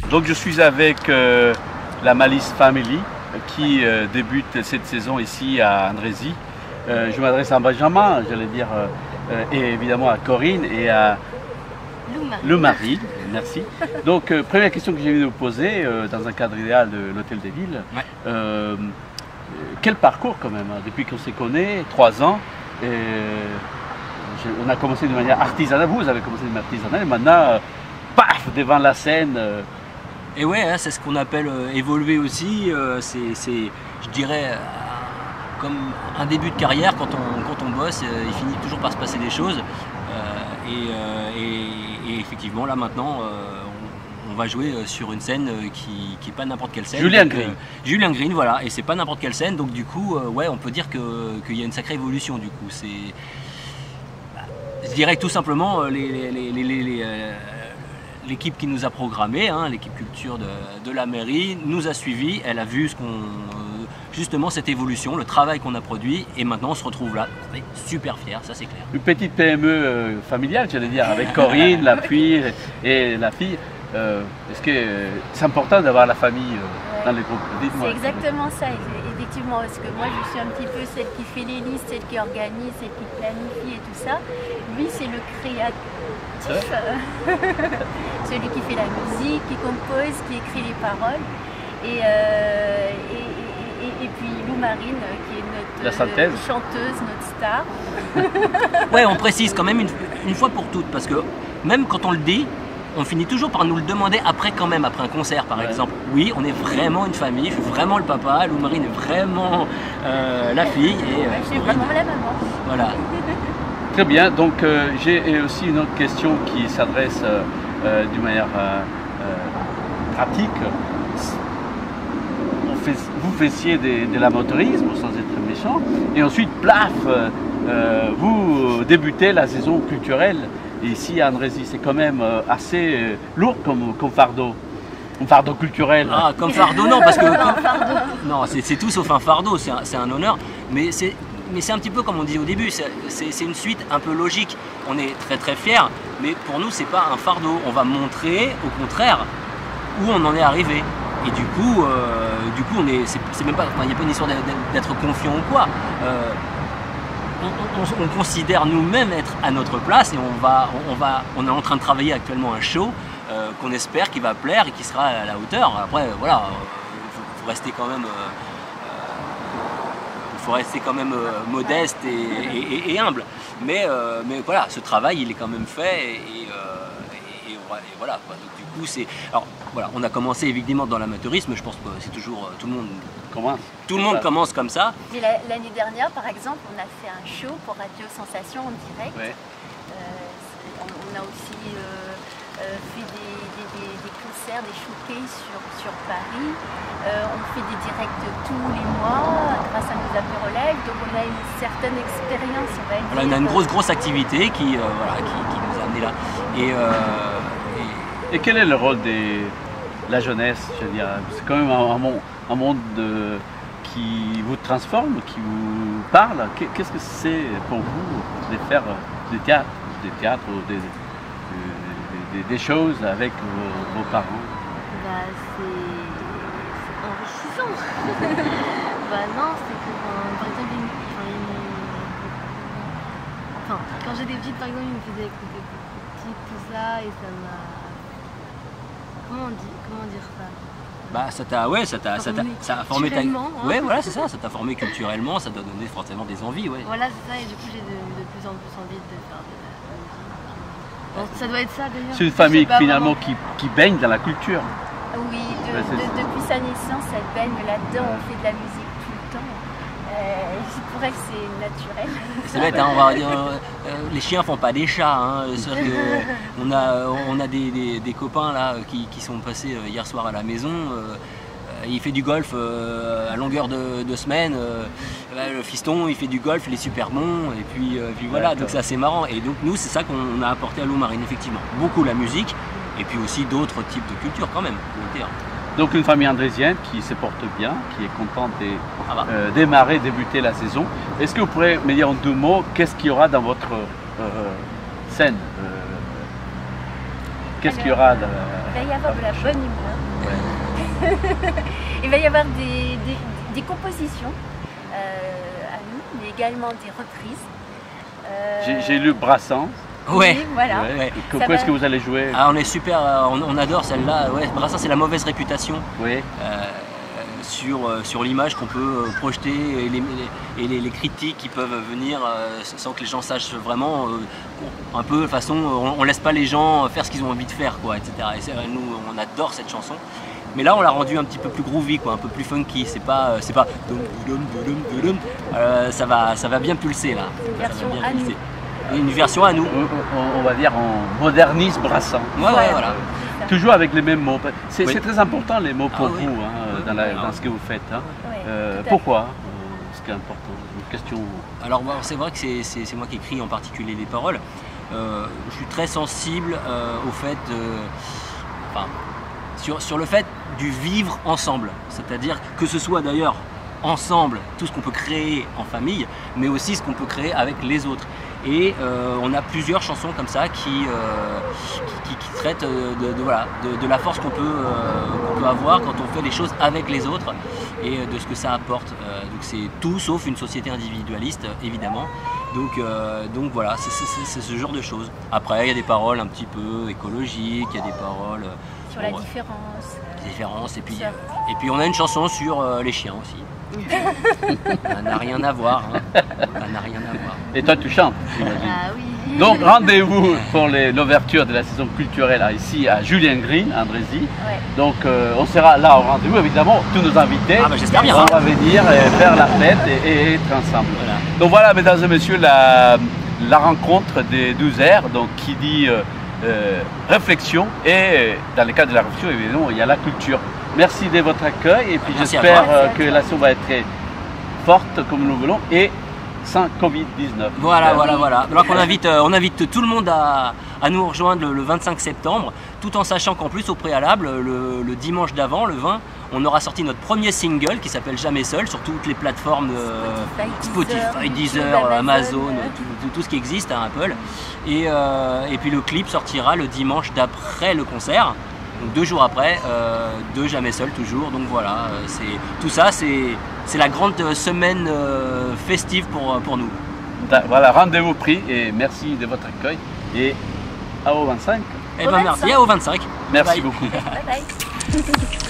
Donc je suis avec la Malice Family qui débute cette saison ici à Andrézy. Je m'adresse à Benjamin, j'allais dire, et évidemment à Corinne et à Lou-Marie. Merci. Donc première question que j'ai envie de vous poser, dans un cadre idéal de l'Hôtel des Villes, quel parcours quand même, hein, depuis qu'on se connaît, 3 ans, on a commencé de manière artisanale, vous avez commencé de manière artisanale, et maintenant, paf, devant la scène. Et ouais, hein, c'est ce qu'on appelle évoluer aussi, c'est, je dirais, comme un début de carrière, quand on bosse, il finit toujours par se passer des choses, et effectivement, là maintenant, on va jouer sur une scène qui n'est pas n'importe quelle scène. Julien Green. Julien Green, voilà, et c'est pas n'importe quelle scène, donc du coup, ouais, on peut dire qu'il y a une sacrée évolution du coup. Je dirais que tout simplement, l'équipe qui nous a programmé, hein, l'équipe culture de la mairie, nous a suivis, elle a vu justement cette évolution, le travail qu'on a produit, et maintenant on se retrouve là. On est super fiers, ça c'est clair. Une petite PME familiale, j'allais dire, avec Corinne, l'appui et la fille. Est-ce que c'est important d'avoir la famille dans les groupes? C'est exactement ça, effectivement, parce que moi je suis un petit peu celle qui fait les listes, celle qui organise, celle qui planifie et tout ça. Lui c'est le créatif, celui qui fait la musique, qui compose, qui écrit les paroles. Et puis Lou-Marine qui est notre chanteuse, notre star. Ouais, on précise quand même une fois pour toutes, parce que même quand on le dit, on finit toujours par nous le demander après quand même, après un concert par exemple. Oui, on est vraiment une famille, je suis vraiment le papa, Lou-Marine est vraiment la fille. Et, je suis vraiment la maman. Voilà. Très bien, donc j'ai aussi une autre question qui s'adresse d'une manière pratique. Vous faisiez de l'amateurisme sans être méchant, et ensuite, plaf, vous débutez la saison culturelle. Et ici à Andrézy, c'est quand même assez lourd comme fardeau. Un fardeau culturel. Ah, comme fardeau, non, parce que. Non, c'est tout sauf un fardeau, c'est un honneur. Mais c'est un petit peu comme on disait au début, c'est une suite un peu logique. On est très très fiers, mais pour nous, c'est pas un fardeau. On va montrer, au contraire, où on en est arrivé. Et du coup, c'est même pas. Il n'y a pas une histoire d'être confiant ou quoi. On considère nous-mêmes être à notre place, et on est en train de travailler actuellement un show qu'on espère qui va plaire et qui sera à la hauteur. Après, voilà, il faut rester quand même, modeste et humble. Mais voilà, ce travail, il est quand même fait, et voilà, quoi. Donc, du coup, alors voilà, on a commencé évidemment dans l'amateurisme. Je pense que c'est toujours tout le monde commence. Tout le monde commence comme ça. Mais l'année dernière, par exemple, on a fait un show pour Radio Sensation en direct. Ouais. On a aussi fait des concerts, des showcases sur Paris. On fait des directs tous les mois grâce à nos amis relèves. Donc on a une certaine expérience, on va dire. Voilà, on a une grosse activité qui nous a amené là. Et quel est le rôle de la jeunesse, je veux dire? C'est quand même un monde qui vous transforme, qui vous parle. Qu'est-ce que c'est pour vous de faire des théâtres ou des choses avec vos parents? Bah, c'est enrichissant. Bah non, c'est que par exemple, quand j'étais petite, par exemple, ils me faisaient écouter petite, tout ça, et ça m'a... Comment dire ça? Bah ça a formé ta... Ouais, voilà, c'est ça, ça t'a formé culturellement, ça t'a donné forcément des envies, ouais. Voilà, c'est ça, et du coup j'ai de plus en plus envie de faire de la musique. Bon, ça doit être ça d'ailleurs. C'est une famille finalement qui baigne dans la culture. Oui, depuis sa naissance, elle baigne là-dedans, on fait de la musique tout le temps. Je pourrais que c'est naturel. C'est bête, hein, on va dire, les chiens font pas des chats. Hein, on a des copains là qui sont passés hier soir à la maison. Il fait du golf à longueur de semaine. Le fiston, il fait du golf, il est super bon. Et puis voilà, donc c'est assez marrant. Et donc nous, c'est ça qu'on a apporté à Lou-Marine, effectivement. Beaucoup la musique, et puis aussi d'autres types de culture quand même, faut le dire. Donc une famille andrézienne qui se porte bien, qui est contente de débuter la saison. Est-ce que vous pourrez me dire en 2 mots, qu'est-ce qu'il y aura dans votre scène? Qu'est-ce qu'il y aura Il va y avoir de la bonne humeur. Il va y avoir des compositions à nous, mais également des reprises. J'ai lu Brassens. Ouais. Oui, voilà. Ouais. Quoi est-ce que vous allez jouer? Ah, on est super, on adore celle-là. Ouais, Brassens, c'est la mauvaise réputation. Oui. Sur l'image qu'on peut projeter et les critiques qui peuvent venir sans que les gens sachent vraiment un peu de façon on laisse pas les gens faire ce qu'ils ont envie de faire quoi, etc. Et nous on adore cette chanson, mais là on l'a rendue un petit peu plus groovy quoi, un peu plus funky, c'est pas ça va bien pulser là. Une version à nous. Une version à nous. On va dire on modernise Brassens. Ouais, voilà. Toujours avec les mêmes mots. C'est Oui. très important les mots pour Ah, oui. vous hein, dans ce que vous faites. Hein. Ouais, Pourquoi ce qui est important? Une question. Alors c'est vrai que c'est moi qui écris en particulier les paroles. Je suis très sensible au fait sur le fait du vivre ensemble. C'est-à-dire que ce soit d'ailleurs ensemble tout ce qu'on peut créer en famille, mais aussi ce qu'on peut créer avec les autres. Et on a plusieurs chansons comme ça qui traitent de la force qu'on peut avoir quand on fait les choses avec les autres et de ce que ça apporte. Donc c'est tout sauf une société individualiste évidemment. Donc voilà, c'est ce genre de choses. Après il y a des paroles un petit peu écologiques, il y a des paroles sur la différence. Et puis on a une chanson sur les chiens aussi. Ça n'a rien à voir. Hein. Ça n'a rien à voir. Et toi tu chantes, j'imagine. Ah oui. Donc rendez-vous pour l'ouverture de la saison culturelle ici à Julien Green, à Andrézy. Ouais. Donc on sera là au rendez-vous, évidemment, tous nos invités. Ah bah j'espère bien. On va venir faire la fête et être ensemble. Voilà. Donc voilà, mesdames et messieurs, la rencontre des 12 airs, donc qui dit réflexion, et dans le cadre de la réflexion, évidemment, il y a la culture. Merci de votre accueil, et puis Merci à j'espère toi. que la saison va être très forte comme nous voulons, et sans Covid-19. Voilà. Donc on invite tout le monde à nous rejoindre le 25 septembre, tout en sachant qu'en plus au préalable, le dimanche d'avant, le 20, on aura sorti notre premier single qui s'appelle Jamais Seul sur toutes les plateformes Spotify, Deezer, Amazon, tout ce qui existe à Apple. Et puis le clip sortira le dimanche d'après le concert. Donc 2 jours après, de Jamais Seul toujours. Donc voilà, tout ça, c'est la grande semaine festive pour nous. Voilà, rendez-vous pris, et merci de votre accueil, et à au 25. Et ben merci, au 25. Merci Bye. beaucoup. Bye bye.